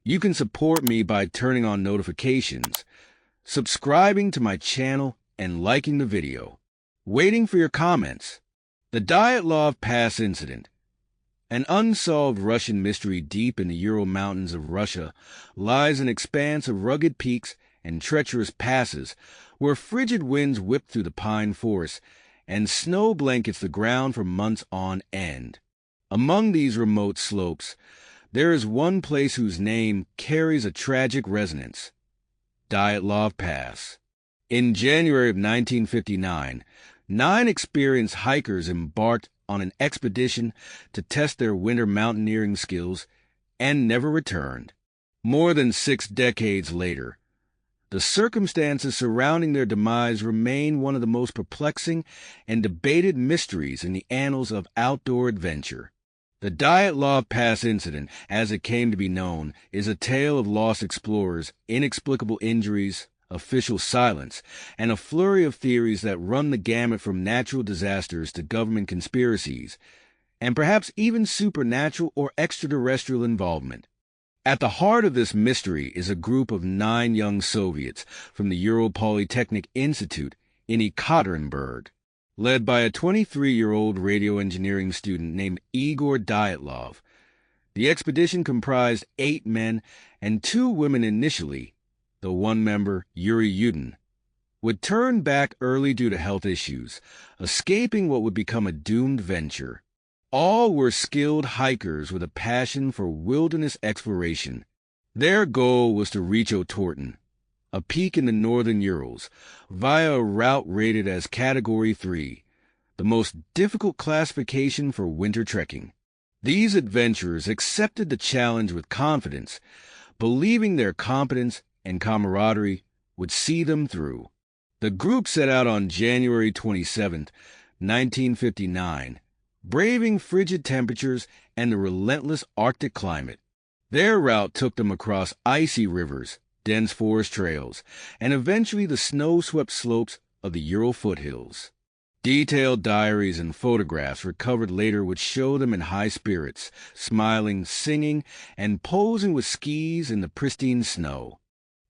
You can support me by turning on notifications, subscribing to my channel, and liking the video. Waiting for your comments. The Dyatlov Pass Incident. An unsolved Russian mystery deep in the Ural Mountains of Russia lies an expanse of rugged peaks and treacherous passes where frigid winds whip through the pine forests and snow blankets the ground for months on end. Among these remote slopes, there is one place whose name carries a tragic resonance: Dyatlov Pass. In January of 1959, 9 experienced hikers embarked on an expedition to test their winter mountaineering skills and never returned. More than 6 decades later, the circumstances surrounding their demise remain one of the most perplexing and debated mysteries in the annals of outdoor adventure. The Dyatlov Pass Incident, as it came to be known, is a tale of lost explorers, inexplicable injuries, official silence, and a flurry of theories that run the gamut from natural disasters to government conspiracies, and perhaps even supernatural or extraterrestrial involvement. At the heart of this mystery is a group of 9 young Soviets from the Ural Polytechnic Institute in Ekaterinburg, led by a 23-year-old radio engineering student named Igor Dyatlov. The expedition comprised 8 men and 2 women initially, though one member, Yuri Yudin, would turn back early due to health issues, escaping what would become a doomed venture. All were skilled hikers with a passion for wilderness exploration. Their goal was to reach Otorten, a peak in the northern Urals, via a route rated as Category 3, the most difficult classification for winter trekking. These adventurers accepted the challenge with confidence, believing their competence and camaraderie would see them through. The group set out on January 27, 1959, braving frigid temperatures and the relentless Arctic climate. Their route took them across icy rivers, dense forest trails, and eventually the snow-swept slopes of the Ural foothills. Detailed diaries and photographs recovered later would show them in high spirits, smiling, singing, and posing with skis in the pristine snow.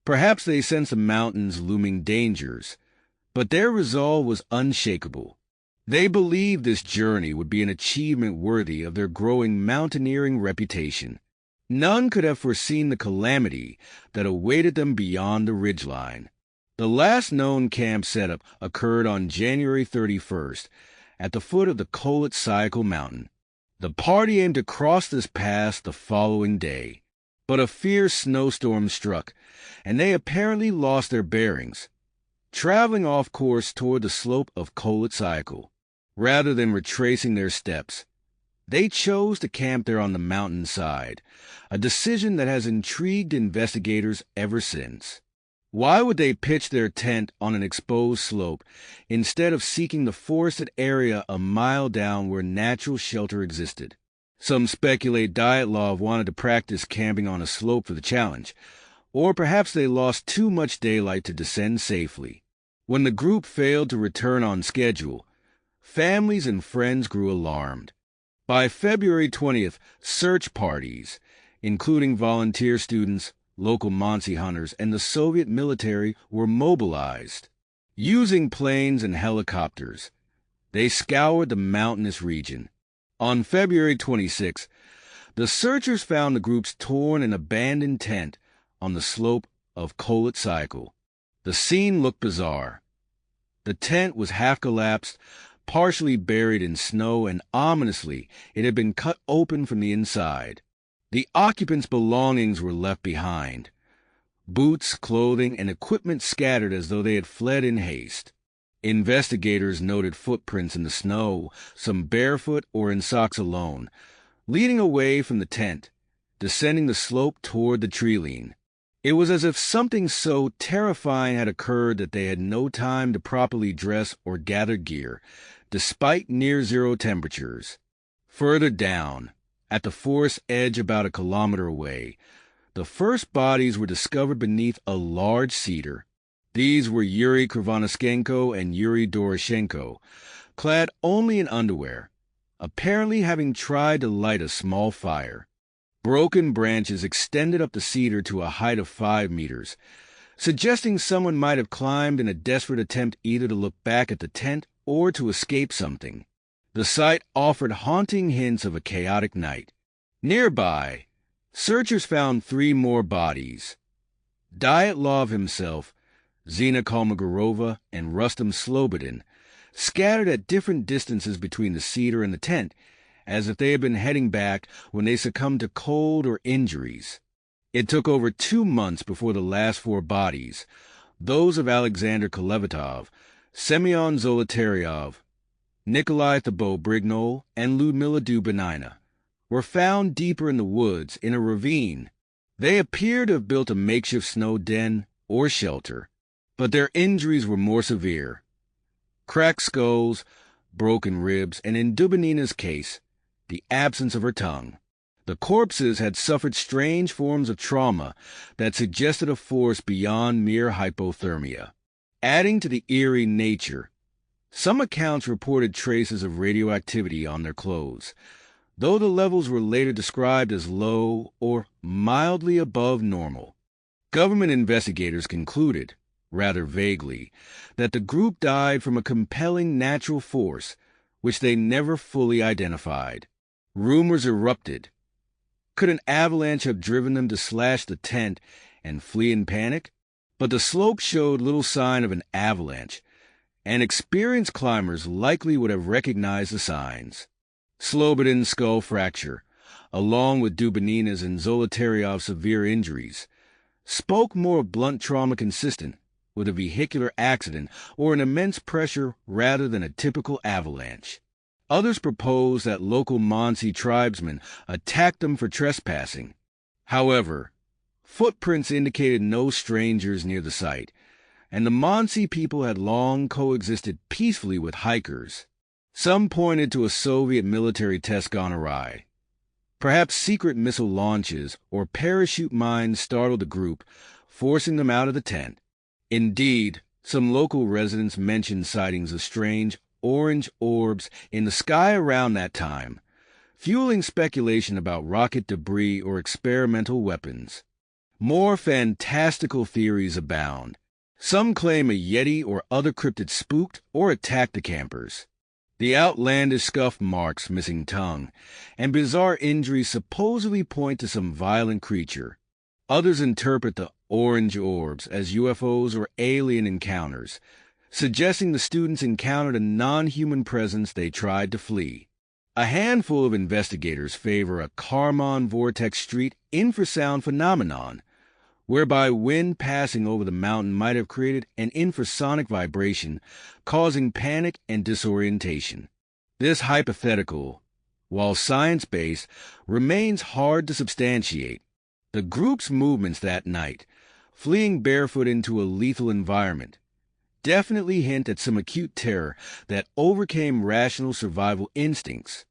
Perhaps they sensed the mountains' looming dangers, but their resolve was unshakable. They believed this journey would be an achievement worthy of their growing mountaineering reputation. None could have foreseen the calamity that awaited them beyond the ridgeline. The last known camp setup occurred on January 31st at the foot of the Kolit mountain. The party aimed to cross this pass the following day, but a fierce snowstorm struck, and they apparently lost their bearings, traveling off course toward the slope of Kolit. Rather than retracing their steps, they chose to camp there on the mountainside, a decision that has intrigued investigators ever since. Why would they pitch their tent on an exposed slope instead of seeking the forested area a mile down where natural shelter existed? Some speculate Dyatlov wanted to practice camping on a slope for the challenge, or perhaps they lost too much daylight to descend safely. When the group failed to return on schedule, families and friends grew alarmed. By February 20th, search parties, including volunteer students, local Mansi hunters, and the Soviet military, were mobilized. Using planes and helicopters, they scoured the mountainous region. On February 26, the searchers found the group's torn and abandoned tent on the slope of Kolit. The scene looked bizarre. The tent was half-collapsed, partially buried in snow, and ominously, it had been cut open from the inside. The occupants' belongings were left behind. Boots, clothing, and equipment scattered as though they had fled in haste. Investigators noted footprints in the snow, some barefoot or in socks alone, leading away from the tent, descending the slope toward the tree-line. It was as if something so terrifying had occurred that they had no time to properly dress or gather gear, despite near-zero temperatures. Further down, at the forest edge about a kilometer away, the first bodies were discovered beneath a large cedar. These were Yuri Krivonischenko and Yuri Doroshenko, clad only in underwear, apparently having tried to light a small fire. Broken branches extended up the cedar to a height of 5 meters, suggesting someone might have climbed in a desperate attempt either to look back at the tent or to escape something. The site offered haunting hints of a chaotic night. Nearby, searchers found 3 more bodies. Dyatlov himself, Zina Kolmogorova, and Rustam Slobodin, scattered at different distances between the cedar and the tent, as if they had been heading back when they succumbed to cold or injuries. It took over 2 months before the last 4 bodies, those of Alexander Kolevatov, Semyon Zolotaryov, Nikolai Thibault-Brignol, and Ludmila Dubanina, were found deeper in the woods in a ravine. They appear to have built a makeshift snow den or shelter, but their injuries were more severe. Cracked skulls, broken ribs, and in Dubanina's case, the absence of her tongue. The corpses had suffered strange forms of trauma that suggested a force beyond mere hypothermia. Adding to the eerie nature, some accounts reported traces of radioactivity on their clothes, though the levels were later described as low or mildly above normal. Government investigators concluded, rather vaguely, that the group died from a compelling natural force, which they never fully identified. Rumors erupted. Could an avalanche have driven them to slash the tent and flee in panic? But the slope showed little sign of an avalanche, and experienced climbers likely would have recognized the signs. Slobodin's skull fracture, along with Dubanina's and Zolotaryov's severe injuries, spoke more of blunt trauma consistent with a vehicular accident or an immense pressure rather than a typical avalanche. Others proposed that local Mansi tribesmen attacked them for trespassing. However, footprints indicated no strangers near the site, and the Mansi people had long coexisted peacefully with hikers. Some pointed to a Soviet military test gone awry. Perhaps secret missile launches or parachute mines startled the group, forcing them out of the tent. Indeed, some local residents mentioned sightings of strange orange orbs in the sky around that time, fueling speculation about rocket debris or experimental weapons. More fantastical theories abound. Some claim a Yeti or other cryptid spooked or attacked the campers. The outlandish scuff marks, missing tongue, and bizarre injuries supposedly point to some violent creature. Others interpret the orange orbs as UFOs or alien encounters, suggesting the students encountered a non-human presence they tried to flee. A handful of investigators favor a Kármán vortex street infrasound phenomenon, whereby wind passing over the mountain might have created an infrasonic vibration, causing panic and disorientation. This hypothetical, while science-based, remains hard to substantiate. The group's movements that night, fleeing barefoot into a lethal environment, definitely hint at some acute terror that overcame rational survival instincts.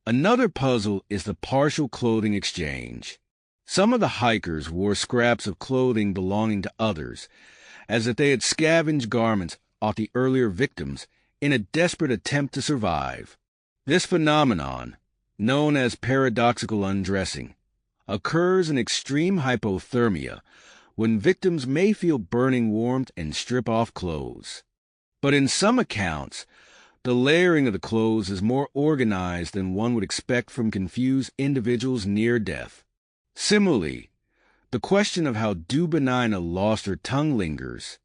Another puzzle is the partial clothing exchange. Some of the hikers wore scraps of clothing belonging to others, as if they had scavenged garments off the earlier victims in a desperate attempt to survive. This phenomenon, known as paradoxical undressing, occurs in extreme hypothermia, when victims may feel burning warmth and strip off clothes. But in some accounts, the layering of the clothes is more organized than one would expect from confused individuals near death. Similarly, the question of how Dubanina lost her tongue lingers.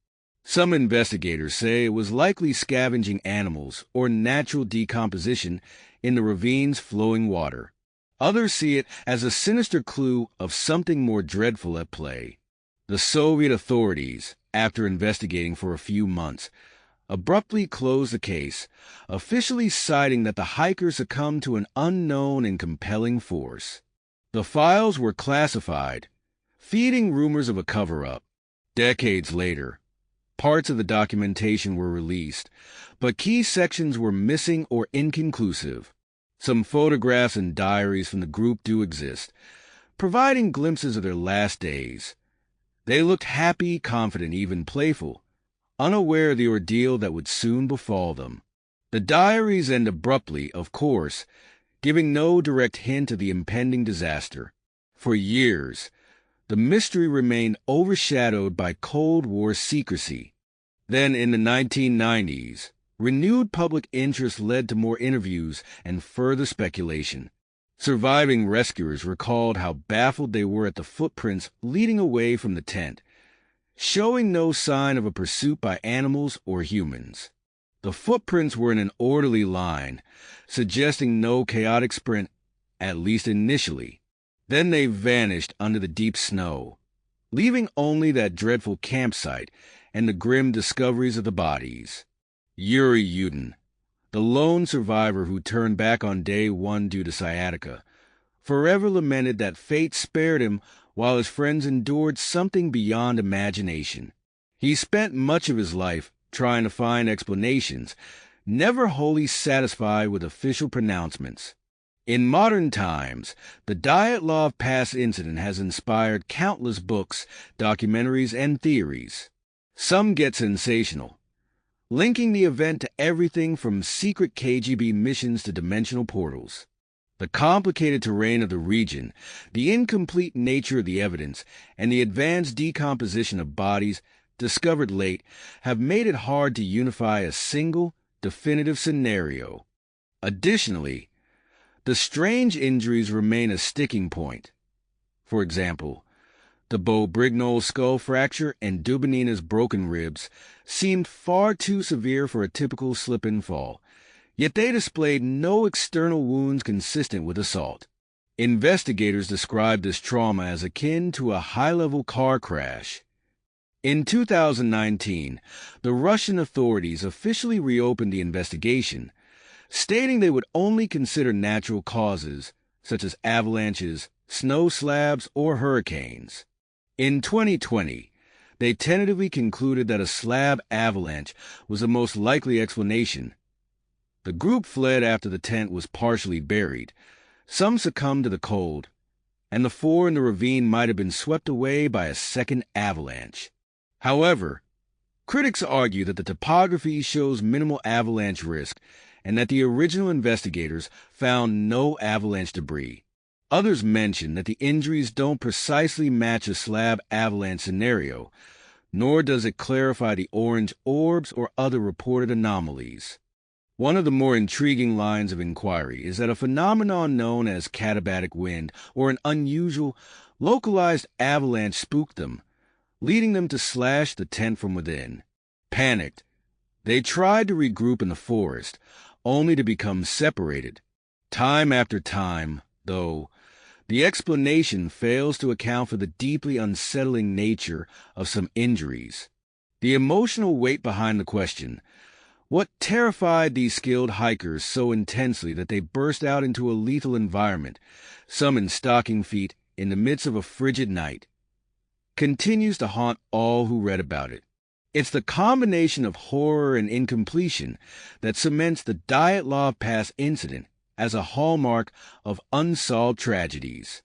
Some investigators say it was likely scavenging animals or natural decomposition in the ravine's flowing water. Others see it as a sinister clue of something more dreadful at play. The Soviet authorities, after investigating for a few months, abruptly closed the case, officially citing that the hikers succumbed to an unknown and compelling force. The files were classified, feeding rumors of a cover-up. Decades later, parts of the documentation were released, but key sections were missing or inconclusive. Some photographs and diaries from the group do exist, providing glimpses of their last days. They looked happy, confident, even playful, unaware of the ordeal that would soon befall them. The diaries end abruptly, of course, giving no direct hint of the impending disaster. For years, the mystery remained overshadowed by Cold War secrecy. Then, in the 1990s, renewed public interest led to more interviews and further speculation. Surviving rescuers recalled how baffled they were at the footprints leading away from the tent, showing no sign of a pursuit by animals or humans. The footprints were in an orderly line, suggesting no chaotic sprint, at least initially. Then they vanished under the deep snow, leaving only that dreadful campsite and the grim discoveries of the bodies. Ural, the lone survivor who turned back on day one due to sciatica, forever lamented that fate spared him while his friends endured something beyond imagination. He spent much of his life trying to find explanations, never wholly satisfied with official pronouncements. In modern times, the Dyatlov Pass Incident has inspired countless books, documentaries, and theories. Some get sensational, linking the event to everything from secret KGB missions to dimensional portals. The complicated terrain of the region, the incomplete nature of the evidence, and the advanced decomposition of bodies discovered late have made it hard to unify a single, definitive scenario. Additionally, the strange injuries remain a sticking point. For example, the Beau Brignol's skull fracture and Dubinina's broken ribs seemed far too severe for a typical slip-and-fall, yet they displayed no external wounds consistent with assault. Investigators described this trauma as akin to a high-level car crash. In 2019, the Russian authorities officially reopened the investigation, stating they would only consider natural causes, such as avalanches, snow slabs, or hurricanes. In 2020, they tentatively concluded that a slab avalanche was the most likely explanation. The group fled after the tent was partially buried. Some succumbed to the cold, and the four in the ravine might have been swept away by a second avalanche. However, critics argue that the topography shows minimal avalanche risk and that the original investigators found no avalanche debris. Others mention that the injuries don't precisely match a slab avalanche scenario, nor does it clarify the orange orbs or other reported anomalies. One of the more intriguing lines of inquiry is that a phenomenon known as katabatic wind or an unusual, localized avalanche spooked them, leading them to slash the tent from within. Panicked, they tried to regroup in the forest, only to become separated. Time after time, though, the explanation fails to account for the deeply unsettling nature of some injuries. The emotional weight behind the question, what terrified these skilled hikers so intensely that they burst out into a lethal environment, some in stocking feet, in the midst of a frigid night, continues to haunt all who read about it. It's the combination of horror and incompletion that cements the Dyatlov Pass Incident as a hallmark of unsolved tragedies.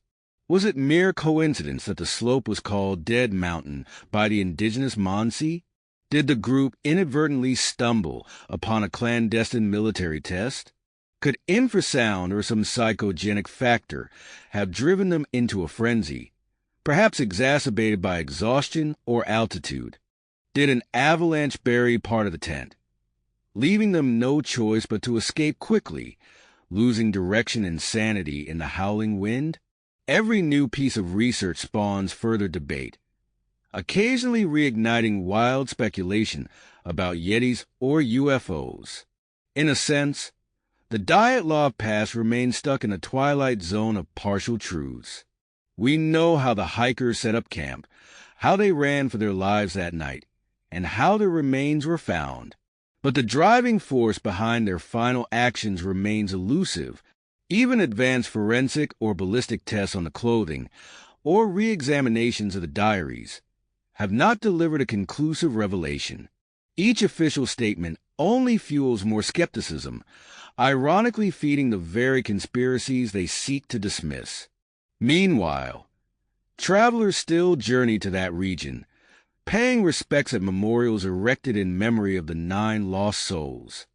Was it mere coincidence that the slope was called Dead Mountain by the indigenous Mansi? Did the group inadvertently stumble upon a clandestine military test? Could infrasound or some psychogenic factor have driven them into a frenzy, perhaps exacerbated by exhaustion or altitude? Did an avalanche bury part of the tent, leaving them no choice but to escape quickly, losing direction and sanity in the howling wind? Every new piece of research spawns further debate, occasionally reigniting wild speculation about Yetis or UFOs. In a sense, the Dyatlov Pass remains stuck in a twilight zone of partial truths. We know how the hikers set up camp, how they ran for their lives that night, and how their remains were found. But the driving force behind their final actions remains elusive. Even advanced forensic or ballistic tests on the clothing, or re-examinations of the diaries, have not delivered a conclusive revelation. Each official statement only fuels more skepticism, ironically feeding the very conspiracies they seek to dismiss. Meanwhile, travelers still journey to that region, paying respects at memorials erected in memory of the 9 lost souls.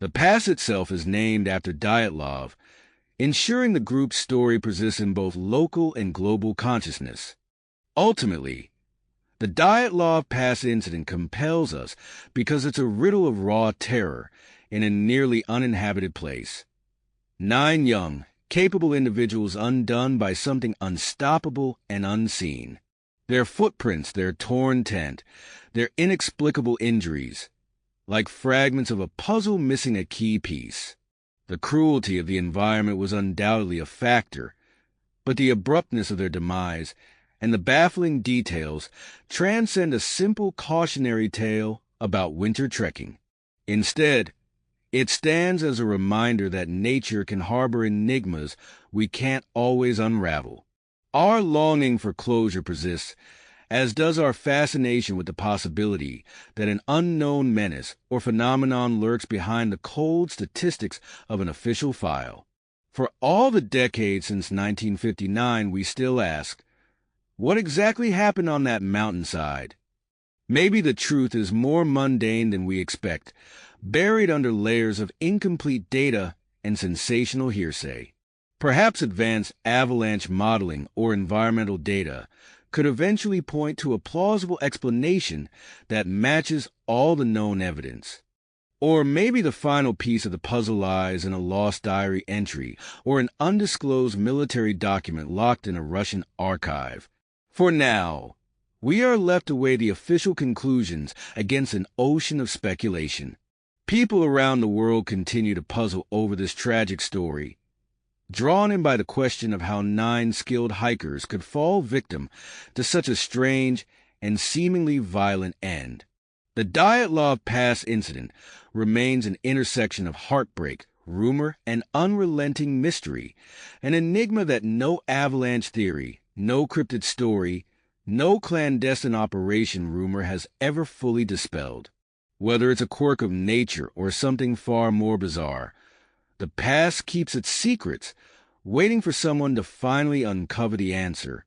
The pass itself is named after Dyatlov, ensuring the group's story persists in both local and global consciousness. Ultimately, the Dyatlov Pass Incident compels us because it's a riddle of raw terror in a nearly uninhabited place. 9 young, capable individuals undone by something unstoppable and unseen. Their footprints, their torn tent, their inexplicable injuries, like fragments of a puzzle missing a key piece. The cruelty of the environment was undoubtedly a factor, but the abruptness of their demise and the baffling details transcend a simple cautionary tale about winter trekking. Instead, it stands as a reminder that nature can harbor enigmas we can't always unravel. Our longing for closure persists, as does our fascination with the possibility that an unknown menace or phenomenon lurks behind the cold statistics of an official file. For all the decades since 1959, we still ask, what exactly happened on that mountainside? Maybe the truth is more mundane than we expect, buried under layers of incomplete data and sensational hearsay. Perhaps advanced avalanche modeling or environmental data could eventually point to a plausible explanation that matches all the known evidence. Or maybe the final piece of the puzzle lies in a lost diary entry or an undisclosed military document locked in a Russian archive. For now, we are left to weigh the official conclusions against an ocean of speculation. People around the world continue to puzzle over this tragic story, drawn in by the question of how 9 skilled hikers could fall victim to such a strange and seemingly violent end. The Dyatlov Pass Incident remains an intersection of heartbreak, rumor, and unrelenting mystery, an enigma that no avalanche theory, no cryptid story, no clandestine operation rumor has ever fully dispelled. Whether it's a quirk of nature or something far more bizarre, the past keeps its secrets, waiting for someone to finally uncover the answer.